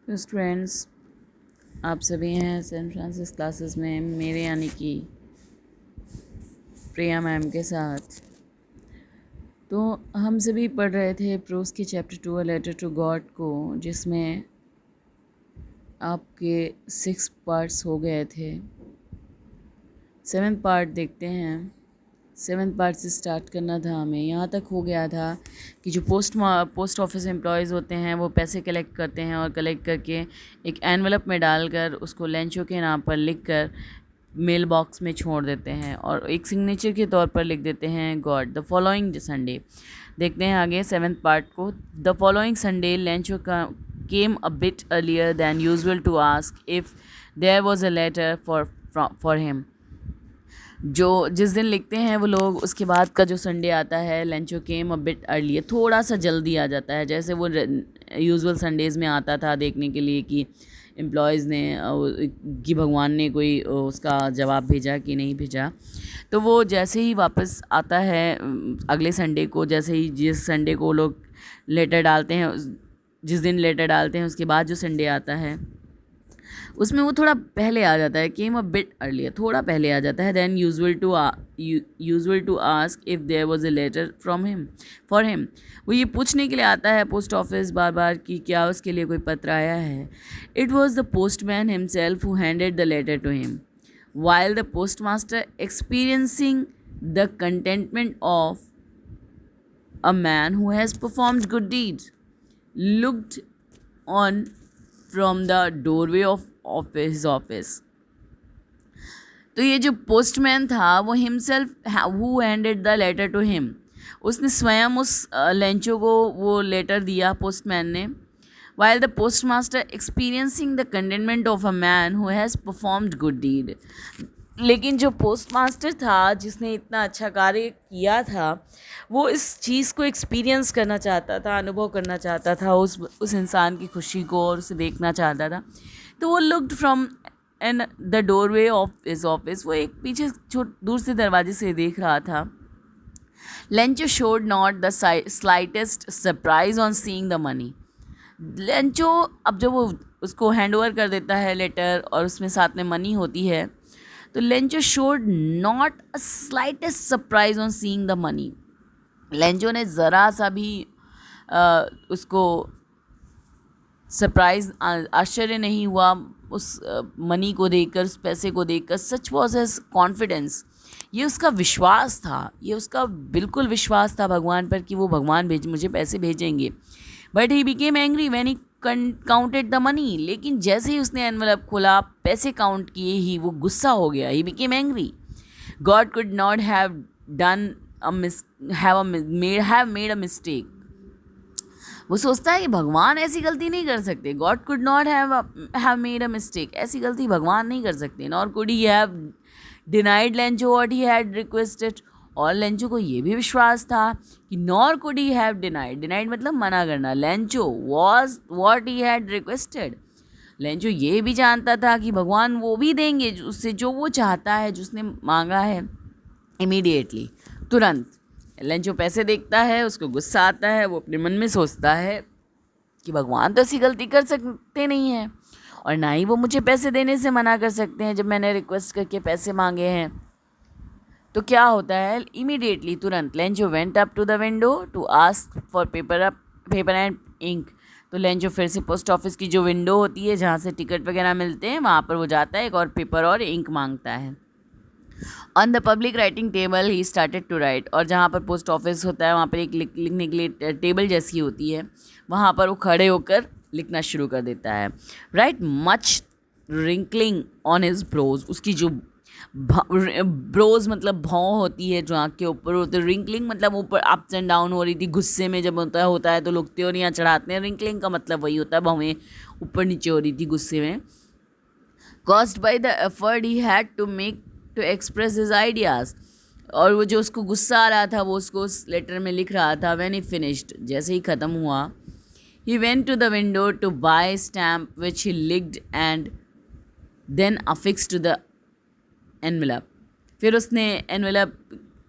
Students, आप सभी हैं सेंट फ्रांसिस क्लासेस में मेरे यानी कि प्रिया मैम के साथ। तो हम सभी पढ़ रहे थे प्रोस के चैप्टर 2 लेटर टू गॉड को, जिसमें आपके 6 पार्ट्स हो गए थे। 7th पार्ट देखते हैं। 7th पार्ट से स्टार्ट करना था हमें। यहाँ तक हो गया था कि जो पोस्ट ऑफिस एम्प्लॉयज़ होते हैं वो पैसे कलेक्ट करते हैं और कलेक्ट करके एक एनवलप में डालकर उसको लेंचो के नाम पर लिख कर मेल बॉक्स में छोड़ देते हैं और एक सिग्नेचर के तौर पर लिख देते हैं गॉड द फॉलोइंग संडे। देखते हैं आगे 7th पार्ट को। The following Sunday Lencho came a bit earlier than usual to ask if there was a letter for him. जो जिस दिन लिखते हैं वो लोग, उसके बाद का जो संडे आता है Lencho came a bit early, थोड़ा सा जल्दी आ जाता है, जैसे वो यूजुअल संडेज़ में आता था देखने के लिए कि एम्प्लॉयज़ ने कि भगवान ने कोई उसका जवाब भेजा कि नहीं भेजा। तो वो जैसे ही वापस आता है अगले संडे को, जैसे ही जिस संडे को लोग लेटर डालते हैं, जिस दिन लेटर डालते हैं उसके बाद जो संडे आता है उसमें वो थोड़ा पहले आ जाता है, केम अ बिट अर्लियर, थोड़ा पहले आ जाता है than usual to ask if there was a letter from him for him. वो ये पूछने के लिए आता है पोस्ट ऑफिस बार बार कि क्या उसके लिए कोई पत्र आया है। It was the postman himself who handed the letter to him while the postmaster, experiencing the contentment of a man who has performed good deeds, looked on from the doorway of his office. तो ये जो postman था वो himself who handed the letter to him, उसने स्वयं उस Lencho को वो लेटर दिया पोस्टमैन ने। while the postmaster experiencing the contentment of a man who has performed good deed, लेकिन जो पोस्टमास्टर था जिसने इतना अच्छा कार्य किया था वो इस चीज़ को एक्सपीरियंस करना चाहता था, अनुभव करना चाहता था उस इंसान की खुशी को, और उसे देखना चाहता था। तो वो looked from in the doorway of his office, वो एक पीछे दूर से दरवाजे से देख रहा था। Lencho showed not the slightest surprise on seeing the money. Lencho अब जब वो उसको हैंड ओवर कर देता है लेटर और उसमें साथ में मनी होती है, तो Lencho showed not a slightest surprise on seeing the money. Lencho ने ज़रा सा भी उसको सरप्राइज, आश्चर्य नहीं हुआ उस मनी को देखकर, उस पैसे को देखकर। सच वॉज हिज कॉन्फिडेंस, ये उसका विश्वास था, ये उसका बिल्कुल विश्वास था भगवान पर कि वो भगवान मुझे पैसे भेजेंगे। But he became angry when he counted the money, लेकिन जैसे ही उसने एनवलप खोला, पैसे काउंट किए ही वो गुस्सा हो गया। He became angry. God could not have done have made a mistake. वो सोचता है कि भगवान ऐसी गलती नहीं कर सकते। God could not have made a mistake, ऐसी गलती भगवान नहीं कर सकते। Nor could he have denied Lencho what he had requested, और लेंचो को ये भी विश्वास था कि nor could he have denied मतलब मना करना, Lencho was what he had requested. Lencho ये भी जानता था कि भगवान वो भी देंगे उससे जो वो चाहता है, जो उसने मांगा है। इमीडिएटली, तुरंत लेंचो पैसे देखता है, उसको गुस्सा आता है। वो अपने मन में सोचता है कि भगवान तो ऐसी गलती कर सकते नहीं हैं, और ना ही वो मुझे पैसे देने से मना कर सकते हैं जब मैंने रिक्वेस्ट करके पैसे मांगे हैं। तो क्या होता है, इमीडिएटली तुरंत Lencho went up to the window to ask for paper and ink. तो लेंचो फिर से पोस्ट ऑफिस की जो विंडो होती है जहाँ से टिकट वगैरह मिलते हैं वहाँ पर वो जाता है, एक और पेपर और इंक मांगता है। On the public writing table he started to write, और जहाँ पर पोस्ट ऑफिस होता है वहाँ पर एक लिखने के लिए टेबल जैसी होती है, वहाँ पर वो खड़े होकर लिखना शुरू कर देता है। Write much wrinkling on his brows, उसकी जो ब्रोज मतलब भौं होती है जो आँख के ऊपर होती है। रिंकलिंग मतलब ऊपर अप्स एंड डाउन हो रही थी। गुस्से में जब होता है तो लोग त्योरियाँ चढ़ाते हैं। रिंकलिंग का मतलब वही होता है, भौएं ऊपर नीचे हो रही थी गुस्से में। caused by the effort he had to make to express his ideas, और वो जो उसको गुस्सा आ रहा था वो उसको उस लेटर में लिख रहा था। when he finished, जैसे ही ख़त्म हुआ, he went to the window to buy stamp which he licked and then affixed to the envelope. फिर उसने एनवेलप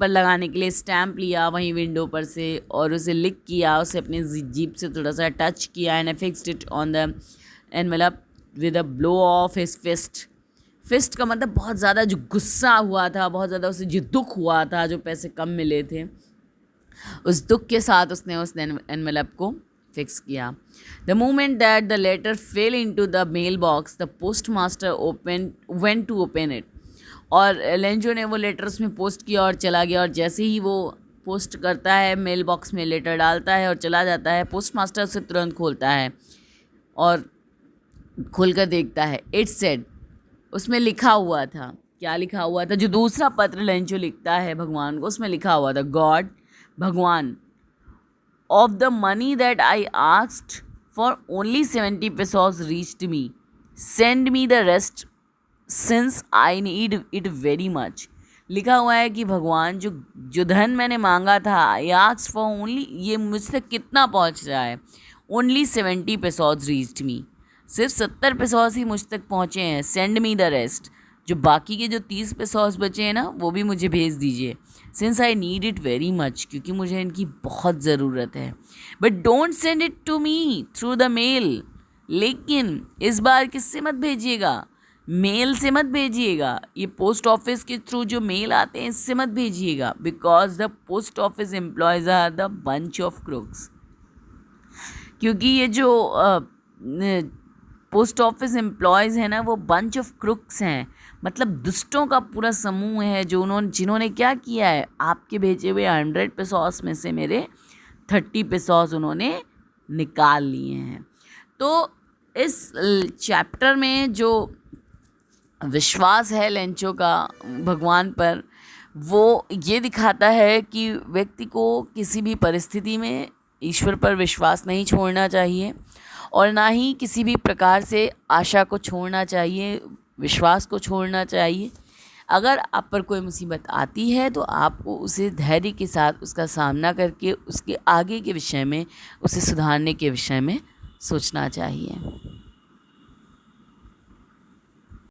पर लगाने के लिए स्टैम्प लिया वहीं विंडो पर से और उसे लिक किया, उसे अपने जीप से थोड़ा सा टच किया and affixed it on the envelope with a blow of his fist. Fist का मतलब बहुत ज़्यादा जो गुस्सा हुआ था, बहुत ज़्यादा उसे जो दुख हुआ था, जो पैसे कम मिले थे, उस दुख के साथ उसने उस एनवेलप को फिक्स किया। The moment that the letter fell into the mail box the post master went to open it. और लेंजो ने वो लेटर उसमें पोस्ट किया और चला गया, और जैसे ही वो पोस्ट करता है, मेल बॉक्स में लेटर डालता है और चला जाता है, पोस्ट मास्टर उसे तुरंत खोलता है और खोलकर देखता है। इट सेड, उसमें लिखा हुआ था, क्या लिखा हुआ था? जो दूसरा पत्र लेंचो लिखता है भगवान को, उसमें लिखा हुआ था, गॉड, भगवान, of the money that I asked for only 70 pesos reached me, send me the rest since I need it very much. लिखा हुआ है कि भगवान, जो धन मैंने मांगा था, आई आस्क्ड फॉर ओनली, ये मुझ तक कितना पहुंच रहा है? ओनली 70 pesos रीच्ड मी, सिर्फ 70 pesos ही मुझ तक पहुँचे हैं। सेंड मी द रेस्ट, जो बाकी के जो 30 pesos बचे हैं ना, वो भी मुझे भेज दीजिए। Since I need it very much, क्योंकि मुझे इनकी बहुत ज़रूरत है। But don't send it to me through the mail, लेकिन इस बार किससे मत भेजिएगा? मेल से मत भेजिएगा, ये पोस्ट ऑफिस के थ्रू जो मेल आते हैं इससे मत भेजिएगा, because the post office employees are the bunch of crooks. क्योंकि ये जो पोस्ट ऑफिस एम्प्लॉयज़ हैं ना, वो बंच ऑफ क्रुक्स हैं, मतलब दुष्टों का पूरा समूह है, जिन्होंने क्या किया है, आपके भेजे हुए 100 pesos में से मेरे 30 pesos उन्होंने निकाल लिए हैं। तो इस चैप्टर में जो विश्वास है लेंचो का भगवान पर, वो ये दिखाता है कि व्यक्ति को किसी भी परिस्थिति में ईश्वर पर विश्वास नहीं छोड़ना चाहिए, और ना ही किसी भी प्रकार से आशा को छोड़ना चाहिए, विश्वास को छोड़ना चाहिए। अगर आप पर कोई मुसीबत आती है तो आपको उसे धैर्य के साथ उसका सामना करके उसके आगे के विषय में, उसे सुधारने के विषय में सोचना चाहिए।